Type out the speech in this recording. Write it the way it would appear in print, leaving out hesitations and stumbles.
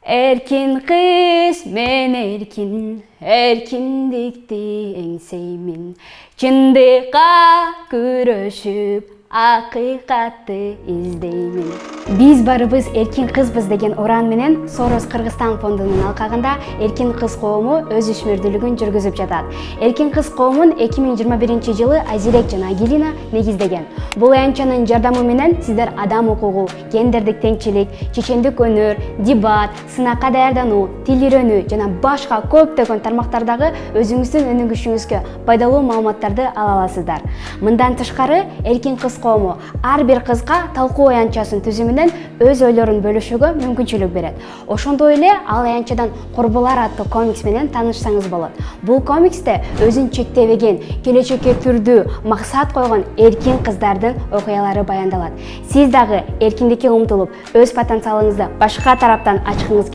Erkin kız men erkindikti engseymin. Чындыкка күрөшүп, акыйкатты издеймин. Биз барыбыз эркин кызбыз деген уран менен Сорос Кыргызстан фондунун алкагында эркин кыз коому өз ишмердүүлүгүн жүргүзүп жатат. Эркин кыз коомун 2021-жылы Азирек жана Агилина негиздеген. Бул аянтчанын жардамы менен сиздер адам укугу, гендердик теңчилик, чечендик өнөр, дебат, сынакка даярдануу, тил үйрөнүү жана башка көптөгөн тармактардагы өзүңүздүн өнүгүшүңүзгө пайдалуу маалыматтарды ала аласыздар. Мындан тышкары, эркин кыз коому ар бир кызга талкуу аянтчасын түзүү менен өз ойлорун бөлүшүүгө мүмкүнчүлүк берет. Ошондой эле ал аянтчадан Корбулар аттуу комикс менен таанышсаңыз болот. Бул комиксте өзүн чектебеген, келечекке түрдүү максат койгон эркин кыздардын окуялары баяндалат. Сиз дагы эркиндикке умтулуп, өз потенциалыңызды башка тараптан ачкыңыз